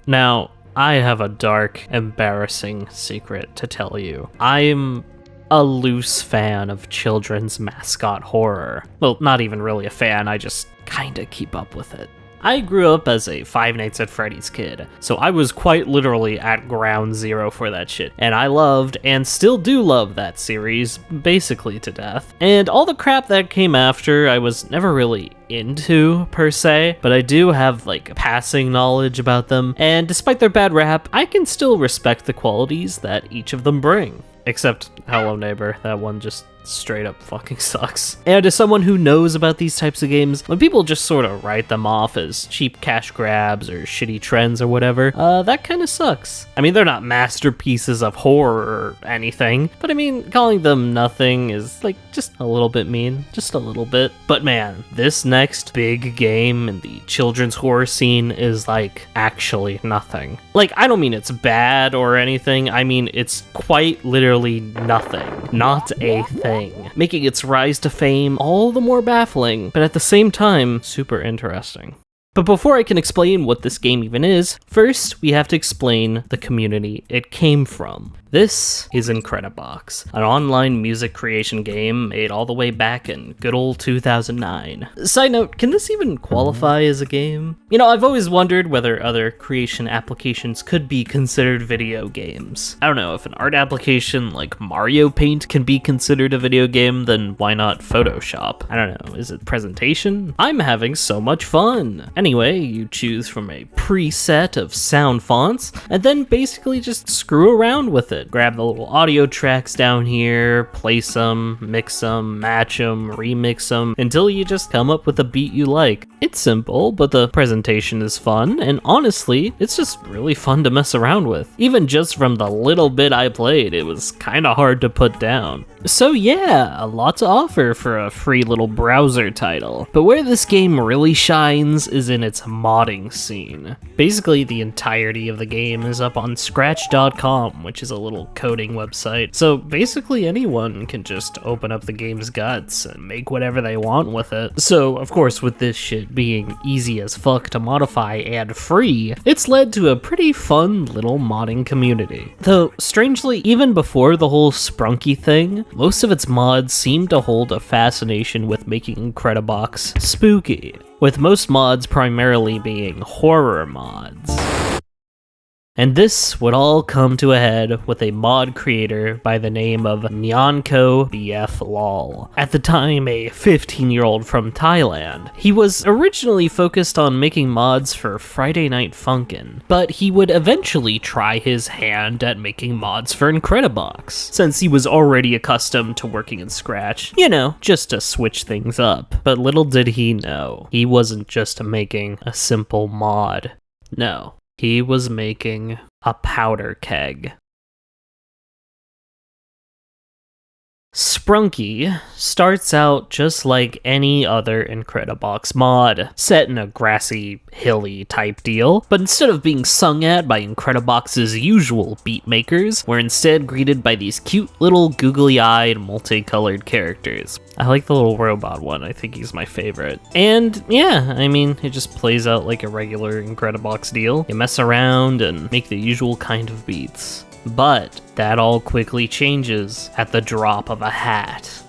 Now, I have a dark, embarrassing secret to tell you. I'm a loose fan of children's mascot horror. Well, not even really a fan, I just kinda keep up with it. I grew up as a Five Nights at Freddy's kid, so I was quite literally at ground zero for that shit, and I loved, and still do love that series, basically to death. And all the crap that came after, I was never really into, per se, but I do have, like, passing knowledge about them, and despite their bad rap, I can still respect the qualities that each of them bring. Except Hello Neighbor, that one just straight up fucking sucks. And as someone who knows about these types of games, when people just sort of write them off as cheap cash grabs or shitty trends or whatever, that kind of sucks. I mean, they're not masterpieces of horror or anything, but I mean, calling them nothing is like just a little bit mean, just a little bit. But man, this next big game in the children's horror scene is like actually nothing. Like, I don't mean it's bad or anything, I mean it's quite literally nothing. Not a thing. Making its rise to fame all the more baffling, but at the same time, super interesting. But before I can explain what this game even is, first we have to explain the community it came from. This is Incredibox, an online music creation game made all the way back in good old 2009. Side note, can this even qualify as a game? You know, I've always wondered whether other creation applications could be considered video games. I don't know, if an art application like Mario Paint can be considered a video game, then why not Photoshop? I don't know, is it presentation? I'm having so much fun! Anyway, you choose from a preset of sound fonts, and then basically just screw around with it. Grab the little audio tracks down here, place them, mix them, match them, remix them, until you just come up with a beat you like. It's simple, but the presentation is fun, and honestly, it's just really fun to mess around with. Even just from the little bit I played, it was kinda hard to put down. So yeah, a lot to offer for a free little browser title. But where this game really shines is in its modding scene. Basically, the entirety of the game is up on Scratch.com, which is a little coding website. So basically anyone can just open up the game's guts and make whatever they want with it. So of course, with this shit being easy as fuck to modify and free, it's led to a pretty fun little modding community. Though strangely, even before the whole Sprunki thing, most of its mods seem to hold a fascination with making Incredibox spooky, with most mods primarily being horror mods. And this would all come to a head with a mod creator by the name of Nyanko BF Lol. At the time, a 15-year-old from Thailand. He was originally focused on making mods for Friday Night Funkin', but he would eventually try his hand at making mods for Incredibox, since he was already accustomed to working in Scratch, you know, just to switch things up. But little did he know, he wasn't just making a simple mod. No. He was making a powder keg. Sprunki starts out just like any other Incredibox mod, set in a grassy, hilly type deal, but instead of being sung at by Incredibox's usual beat makers, we're instead greeted by these cute little googly-eyed, multicolored characters. I like the little robot one, I think he's my favorite. And yeah, I mean, it just plays out like a regular Incredibox deal. You mess around and make the usual kind of beats. But that all quickly changes at the drop of a hat.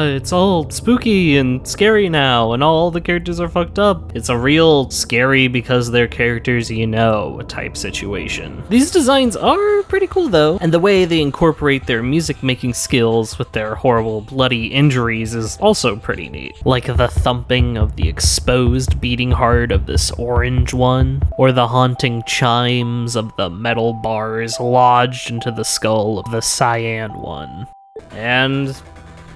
It's all spooky and scary now, and all the characters are fucked up. It's a real scary because they're characters you know type situation. These designs are pretty cool though, and the way they incorporate their music making skills with their horrible bloody injuries is also pretty neat. Like the thumping of the exposed beating heart of this orange one, or the haunting chimes of the metal bars lodged into the skull of the cyan one. And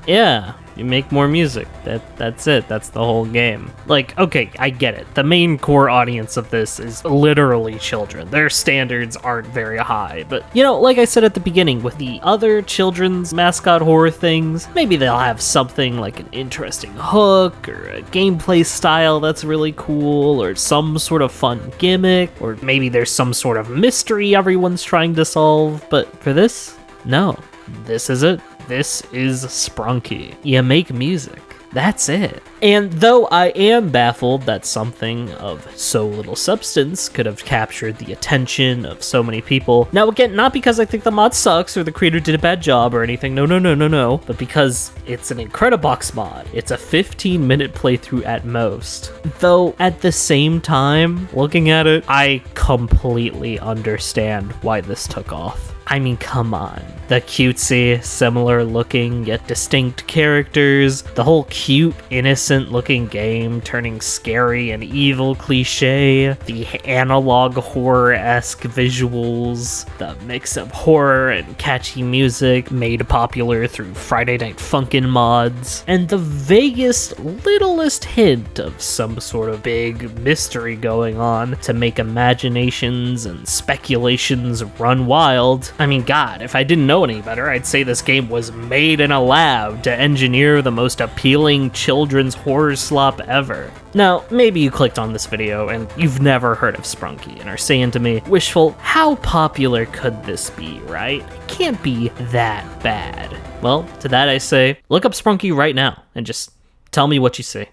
yeah, you make more music. That's it. That's the whole game. Like, okay, I get it. The main core audience of this is literally children. Their standards aren't very high, but you know, like I said at the beginning, with the other children's mascot horror things, maybe they'll have something like an interesting hook or a gameplay style that's really cool, or some sort of fun gimmick, or maybe there's some sort of mystery everyone's trying to solve, but for this, no. This is it. this is Sprunki. You make music. That's it. And though I am baffled that something of so little substance could have captured the attention of so many people, now again, not because I think the mod sucks or the creator did a bad job or anything, no, but because it's an Incredibox mod. It's a 15-minute playthrough at most. Though at the same time, looking at it, I completely understand why this took off. I mean, come on. The cutesy, similar looking yet distinct characters, the whole cute, innocent looking game turning scary and evil cliche, the analog horror-esque visuals, the mix of horror and catchy music made popular through Friday Night Funkin' mods, and the vaguest, littlest hint of some sort of big mystery going on to make imaginations and speculations run wild. I mean, God, if I didn't know any better, I'd say this game was made in a lab to engineer the most appealing children's horror slop ever. Now, maybe you clicked on this video and you've never heard of Sprunki and are saying to me, Wishful, how popular could this be, right? It can't be that bad. Well, to that I say, look up Sprunki right now and just tell me what you see.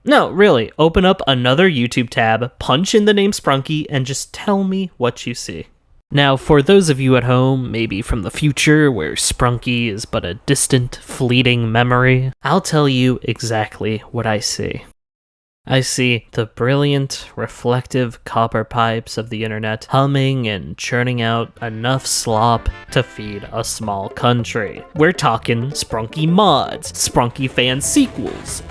No, really, open up another YouTube tab, punch in the name Sprunki, and just tell me what you see. Now, for those of you at home, maybe from the future, where Sprunki is but a distant, fleeting memory, I'll tell you exactly what I see. I see the brilliant, reflective copper pipes of the internet humming and churning out enough slop to feed a small country. We're talking Sprunki mods, Sprunki fan sequels,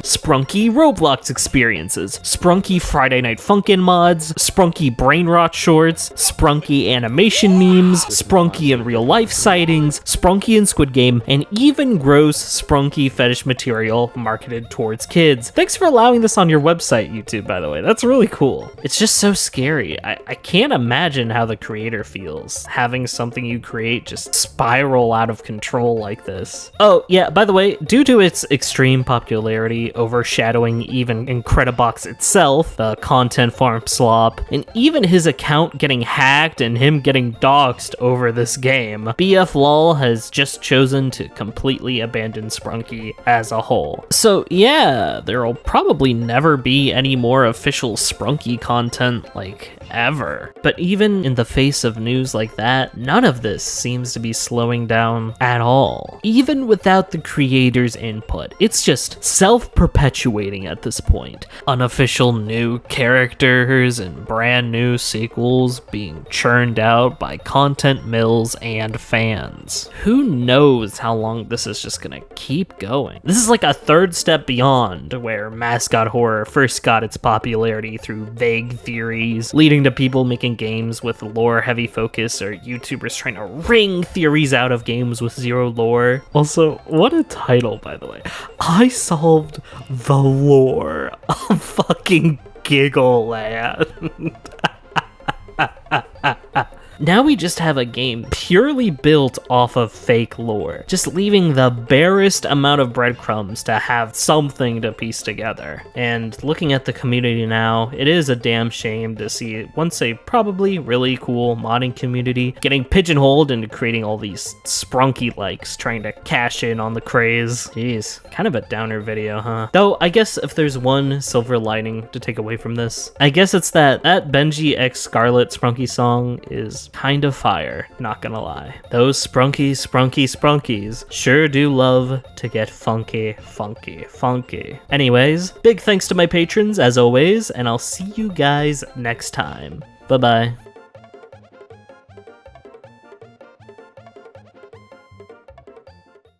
Sprunki Roblox experiences, Sprunki Friday Night Funkin' mods, Sprunki brain rot shorts, Sprunki animation memes, Sprunki in real life sightings, Sprunki in Squid Game, and even gross Sprunki fetish material marketed towards kids. Thanks for allowing this on your website, YouTube, by the way. That's really cool. It's just so scary. I can't imagine how the creator feels, having something you create just spiral out of control like this. Oh, yeah, by the way, due to its extreme popularity, overshadowing even Incredibox itself, the content farm slop, and even his account getting hacked and him getting doxxed over this game, BF Lol has just chosen to completely abandon Sprunki as a whole. So yeah, there'll probably never be any more official Sprunki content, like, ever. But even in the face of news like that, none of this seems to be slowing down at all. Even without the creator's input, it's just self-perpetuating at this point. Unofficial new characters and brand new sequels being churned out by content mills and fans. Who knows how long this is just gonna keep going? This is like a third step beyond where mascot horror first got its popularity through vague theories, leading to people making games with lore-heavy focus, or YouTubers trying to wring theories out of games with zero lore. Also, what a title, by the way. I solved the lore of fucking Giggle Land. Now we just have a game purely built off of fake lore, just leaving the barest amount of breadcrumbs to have something to piece together. And looking at the community now, it is a damn shame to see once a probably really cool modding community getting pigeonholed into creating all these Sprunki likes, trying to cash in on the craze. Jeez, kind of a downer video, huh? Though I guess if there's one silver lining to take away from this, I guess it's that Benji x Scarlet Sprunki song is kind of fire, not gonna lie. Those Sprunkies sure do love to get funky. Anyways, big thanks to my patrons as always, and I'll see you guys next time. Bye-bye.